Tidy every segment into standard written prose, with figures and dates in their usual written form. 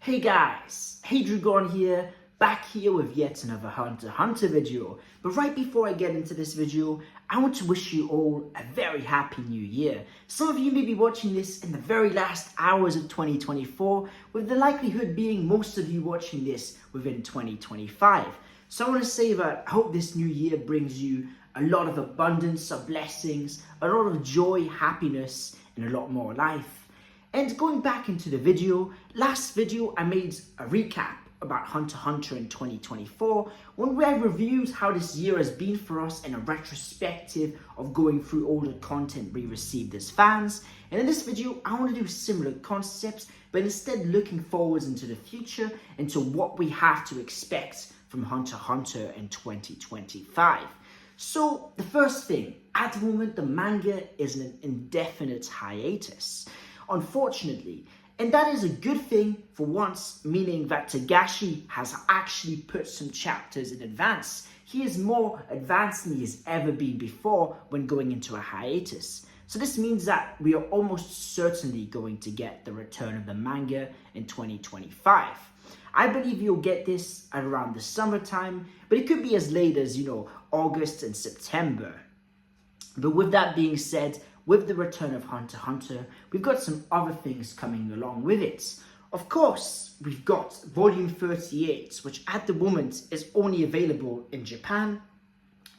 Hey guys, hey Dragon here, back here with yet another Hunter x Hunter video. But right before I get into this video, I want to wish you all a very happy new year. Some of you may be watching this in the very last hours of 2024, with the likelihood being most of you watching this within 2025. So I want to say that I hope this new year brings you a lot of abundance of blessings, a lot of joy, happiness, and a lot more life. And going back into the video, last video I made a recap about Hunter x Hunter in 2024, when I reviewed how this year has been for us in a retrospective of going through all the content we received as fans. And in this video, I want to do similar concepts, but instead looking forwards into the future, into what we have to expect from Hunter x Hunter in 2025. So the first thing, at the moment the manga is in an indefinite hiatus, unfortunately, and that is a good thing for once, meaning that Togashi has actually put some chapters in advance. He is more advanced than he has ever been before when going into a hiatus. So this means that we are almost certainly going to get the return of the manga in 2025. I believe you'll get this at around the summertime, but it could be as late as, August and September. But with that being said, with the return of Hunter x Hunter, we've got some other things coming along with it. Of course, we've got volume 38, which at the moment is only available in Japan.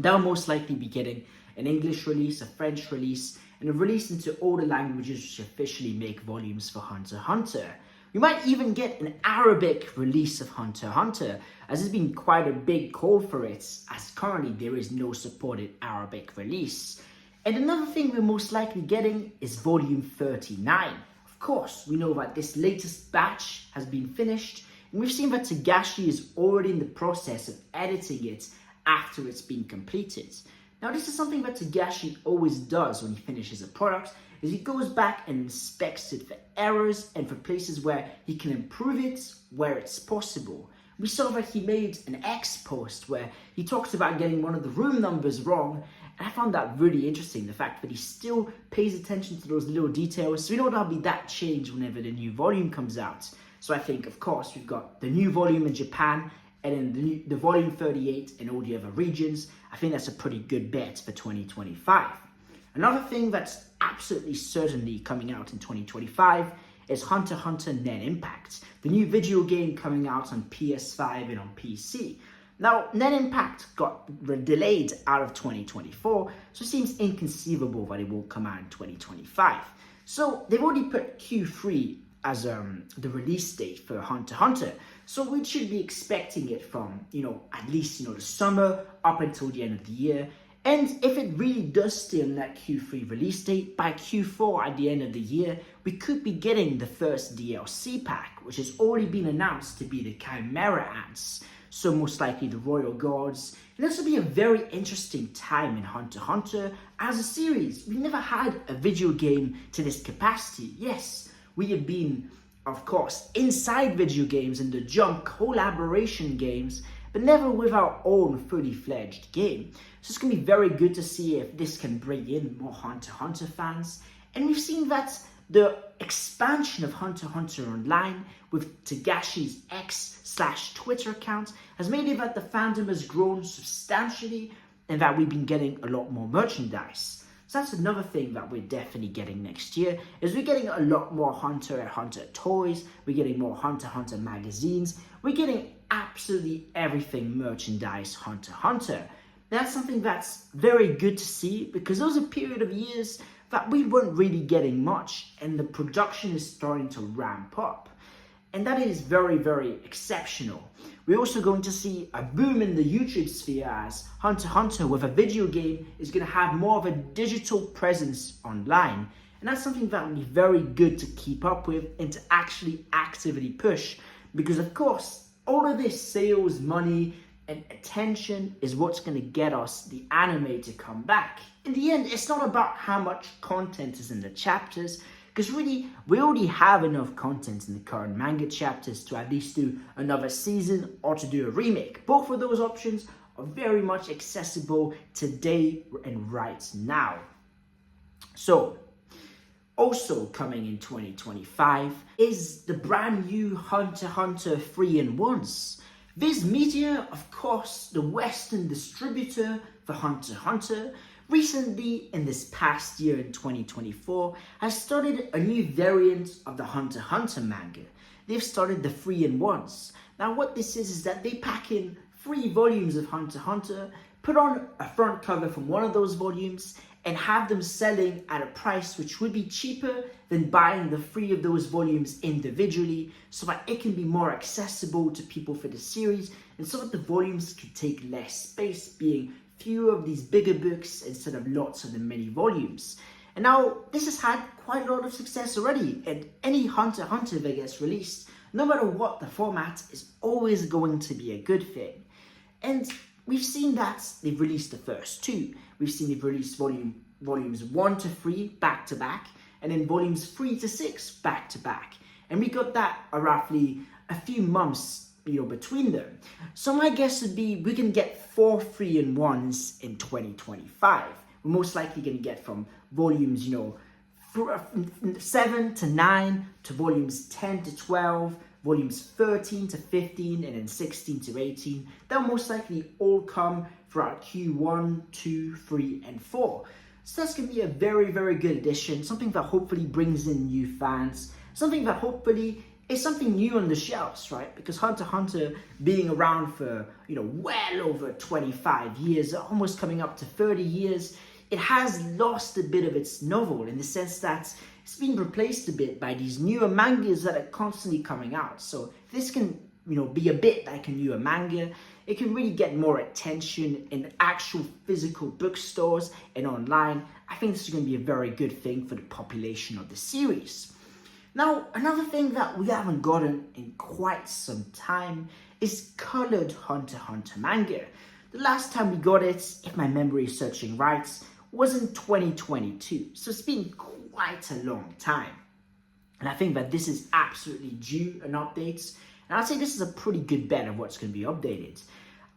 They'll most likely be getting an English release, a French release, and a release into all the languages which officially make volumes for Hunter x Hunter. We might even get an Arabic release of Hunter x Hunter, as there's been quite a big call for it, as currently there is no supported Arabic release. And another thing we're most likely getting is volume 39. Of course, we know that this latest batch has been finished, and we've seen that Togashi is already in the process of editing it after it's been completed. Now, this is something that Togashi always does when he finishes a product, is he goes back and inspects it for errors and for places where he can improve it where it's possible. We saw that he made an X post where he talks about getting one of the room numbers wrong, and I found that really interesting, the fact that he still pays attention to those little details. So we know there'll be that change whenever the new volume comes out. So I think, of course, we've got the new volume in Japan, and then the volume 38 in all the other regions. I think that's a pretty good bet for 2025. Another thing that's absolutely certainly coming out in 2025 is Hunter x Hunter Net Impact, the new video game coming out on PS5 and on PC. Now, Net Impact got delayed out of 2024, so it seems inconceivable that it won't come out in 2025. So they've already put Q3 as the release date for Hunter x Hunter, so we should be expecting it from, at least, the summer up until the end of the year. And if it really does stay on that Q3 release date, by Q4 at the end of the year, we could be getting the first DLC pack, which has already been announced to be the Chimera Ants, so most likely the Royal Guards. And this will be a very interesting time in Hunter x Hunter as a series. We've never had a video game to this capacity. Yes, we have been, of course, inside video games in the Jump collaboration games, but never with our own fully fledged game. So it's going to be very good to see if this can bring in more Hunter x Hunter fans. And we've seen that the expansion of Hunter x Hunter Online with Togashi's X/Twitter account has made it that the fandom has grown substantially and that we've been getting a lot more merchandise. So that's another thing that we're definitely getting next year, is we're getting a lot more Hunter x Hunter toys, we're getting more Hunter x Hunter magazines, we're getting absolutely everything merchandise Hunter x Hunter. That's something that's very good to see, because there was a period of years that we weren't really getting much, and the production is starting to ramp up. And that is very, very exceptional. We're also going to see a boom in the YouTube sphere as Hunter x Hunter with a video game is going to have more of a digital presence online. And that's something that will be very good to keep up with and to actually actively push. Because of course, all of this sales, money, and attention is what's going to get us the anime to come back. In the end, it's not about how much content is in the chapters, because really, we already have enough content in the current manga chapters to at least do another season or to do a remake. Both of those options are very much accessible, accessible, today and right now. So, with that being said, I want to wish you all a very happy new year. Some of you may be watching this in the very last hours of 2024, with the likelihood being most of you watching this within 2025. So I want to say that I hope this new year brings you a lot of abundance of blessings, a lot of joy, happiness, and a lot more life. And going back into the video, last video I made a recap about Hunter x Hunter in 2024, when I reviewed how this year has been for us in a retrospective of going through all the content we received as fans. And in this video, I want to do similar concepts, but instead looking forwards into the future, into what we have to expect from Hunter x Hunter in 2025. Also coming in 2025 is the brand new Hunter x Hunter 3-in-1s. Viz Media, of course, the Western distributor for Hunter x Hunter, recently in this past year in 2024, has started a new variant of the Hunter x Hunter manga. They've started the 3-in-1s. Now what this is that they pack in 3 volumes of Hunter x Hunter, put on a front cover from one of those volumes, and have them selling at a price which would be cheaper than buying the 3 of those volumes individually, so that it can be more accessible to people for the series, and so that the volumes can take less space, being fewer of these bigger books instead of lots of the mini volumes. And now this has had quite a lot of success already, and any Hunter x Hunter that gets released, no matter what the format, is always going to be a good thing. And we've seen that they've released the first 2. We've seen they've released volumes 1 to 3 back to back, and then volumes 3 to 6 back to back. And we got that roughly a few months, between them. So my guess would be we can get 4 3-in-1s in 2025. We're most likely going to get from volumes, 7 to 9 to volumes 10 to 12, volumes 13 to 15, and then 16 to 18. They'll most likely all come throughout Q1, 2, 3, and 4. So that's going to be a very, very good addition, something that hopefully brings in new fans, something that hopefully is something new on the shelves, right? Because Hunter x Hunter being around for, well over 25 years, almost coming up to 30 years, it has lost a bit of its novel in the sense that it's been replaced a bit by these newer mangas that are constantly coming out. So this can, be a bit like a newer manga. It can really get more attention in actual physical bookstores and online. I think this is going to be a very good thing for the population of the series. Now, another thing that we haven't gotten in quite some time is colored Hunter x Hunter manga. The last time we got it, if my memory is searching right, was in 2022. So it's been quite a long time. And I think that this is absolutely due an update. And I'd say this is a pretty good bet of what's going to be updated.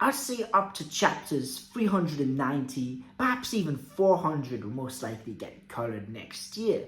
I'd say up to chapters 390, perhaps even 400 will most likely get colored next year.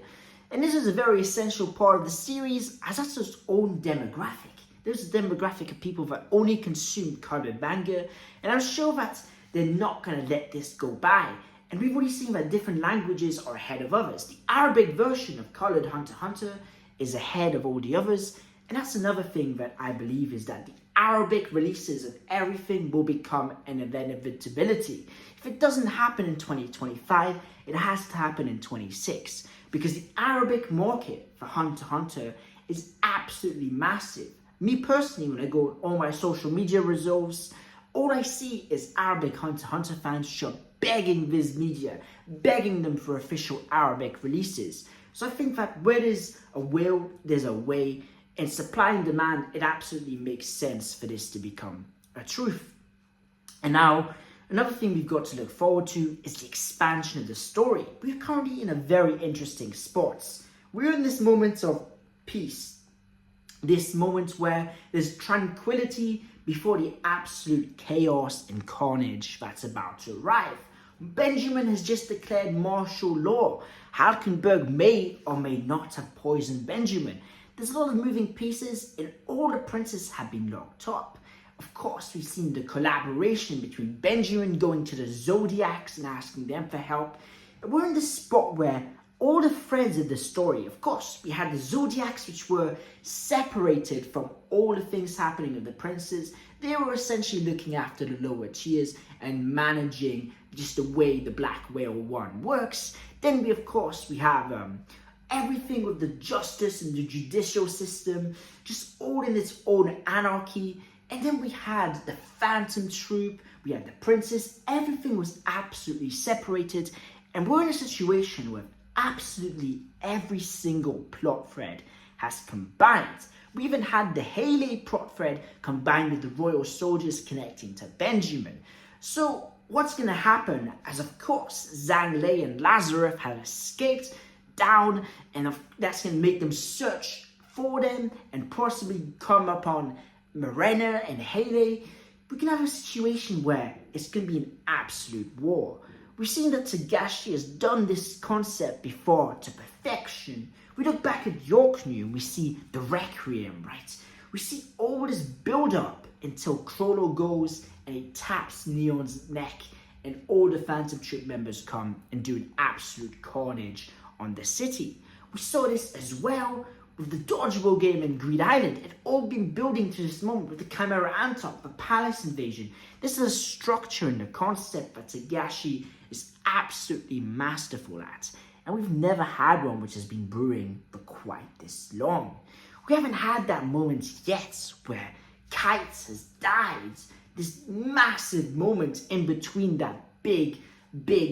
And this is a very essential part of the series, as that's its own demographic. There's a demographic of people that only consume colored manga, and I'm sure that they're not going to let this go by. And we've already seen that different languages are ahead of others. The Arabic version of colored Hunter x Hunter is ahead of all the others, and that's another thing that I believe is that the Arabic releases of everything will become an inevitability. If it doesn't happen in 2025, it has to happen in 26. Because the Arabic market for Hunter x Hunter is absolutely massive. Me personally, when I go on all my social media results, all I see is Arabic Hunter x Hunter fans just begging Viz Media, begging them for official Arabic releases. So I think that where there's a will, there's a way. And supply and demand, it absolutely makes sense for this to become a truth. And now, another thing we've got to look forward to is the expansion of the story. We're currently in a very interesting spot. We're in this moment of peace. This moment where there's tranquility before the absolute chaos and carnage that's about to arrive. Benjamin has just declared martial law. Halkenberg may or may not have poisoned Benjamin. There's a lot of moving pieces and all the princes have been locked up. Of course, we've seen the collaboration between Benjamin going to the Zodiacs and asking them for help. We're in the spot where all the threads of the story, of course, we had the Zodiacs, which were separated from all the things happening with the princes. They were essentially looking after the lower tiers and managing just the way the Black Whale 1 works. Then we have everything with the justice and the judicial system, just all in its own anarchy. And then we had the Phantom Troop, we had the Princess, everything was absolutely separated. And we're in a situation where absolutely every single plot thread has combined. We even had the Haley plot thread combined with the royal soldiers connecting to Benjamin. So what's going to happen, as of course Zhang Lei and Lazarus have escaped down, and that's going to make them search for them and possibly come upon Morena and Haley. We can have a situation where it's going to be an absolute war. We've seen that Togashi has done this concept before to perfection. We look back at Yorknew and we see the Requiem, right? We see all this build-up until Chrono goes and he taps Neon's neck and all the Phantom Troop members come and do an absolute carnage on the city. We saw this as well with the Dodgeball game and Greed Island. It all been building to this moment with the Chimera Antop, the Palace Invasion. This is a structure and a concept that Togashi is absolutely masterful at. And we've never had one which has been brewing for quite this long. We haven't had that moment yet where Kite has died. This massive moment in between that big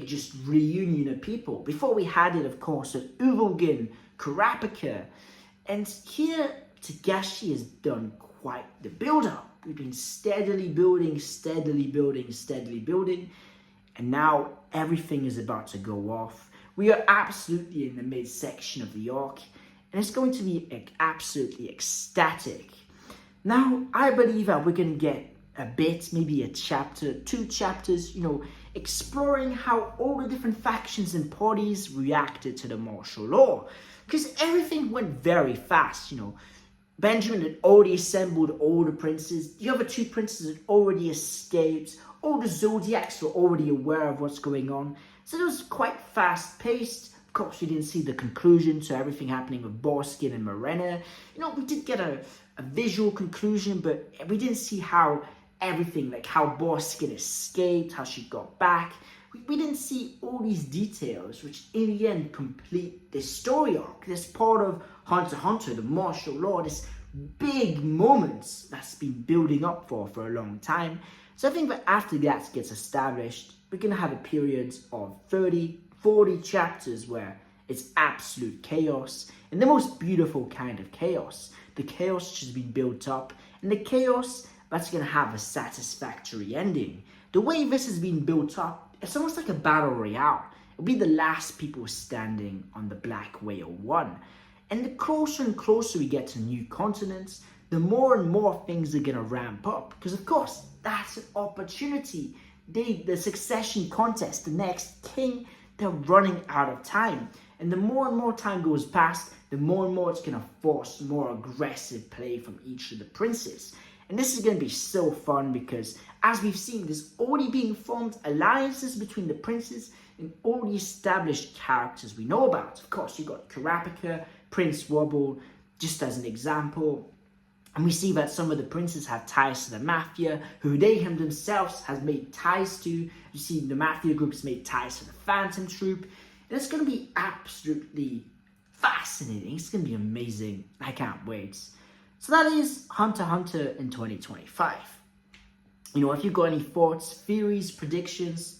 just reunion of people. Before we had it, of course, with Urugin, Kurapika. And here, Togashi has done quite the build-up. We've been steadily building, and now everything is about to go off. We are absolutely in the midsection of the arc, and it's going to be absolutely ecstatic. Now, I believe that we're going to get a bit, maybe a chapter, 2 chapters, exploring how all the different factions and parties reacted to the martial law. Because everything went very fast, Benjamin had already assembled all the princes. The other 2 princes had already escaped. All the Zodiacs were already aware of what's going on. So it was quite fast-paced. Of course, we didn't see the conclusion to everything happening with Borskin and Morena. We did get a visual conclusion, but we didn't see how everything, like how Borskin escaped, how she got back. We didn't see all these details, which in the end complete this story arc, this part of Hunter x Hunter, the martial law, this big moments that's been building up for a long time. So I think that after that gets established, we're going to have a period of 30, 40 chapters where it's absolute chaos, and the most beautiful kind of chaos. The chaos which has been built up, and the chaos that's going to have a satisfactory ending. The way this has been built up, it's almost like a battle royale. It'll be the last people standing on the Black Whale 1. And the closer and closer we get to new continents, the more and more things are going to ramp up. Because of course, that's an opportunity. The succession contest, the next king, they're running out of time. And the more and more time goes past, the more and more it's going to force more aggressive play from each of the princes. And this is going to be so fun because, as we've seen, there's already being formed alliances between the princes and all the established characters we know about. Of course, you've got Kurapika, Prince Wobble, just as an example. And we see that some of the princes have ties to the Mafia, who they themselves have made ties to. You see the Mafia groups made ties to the Phantom Troop. And it's going to be absolutely fascinating. It's going to be amazing. I can't wait. So that is Hunter x Hunter in 2025. If you've got any thoughts, theories, predictions,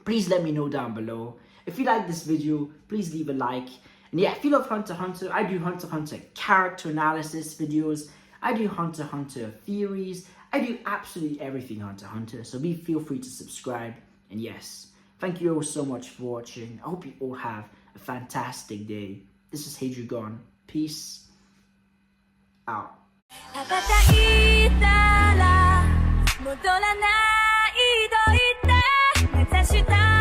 please let me know down below. If you like this video, please leave a like. And yeah, if you love Hunter x Hunter, I do Hunter x Hunter character analysis videos. I do Hunter x Hunter theories. I do absolutely everything Hunter x Hunter. So feel free to subscribe. And yes, thank you all so much for watching. I hope you all have a fantastic day. This is Hadrigon. Peace out. 羽ばたいたら戻らないと言って目指した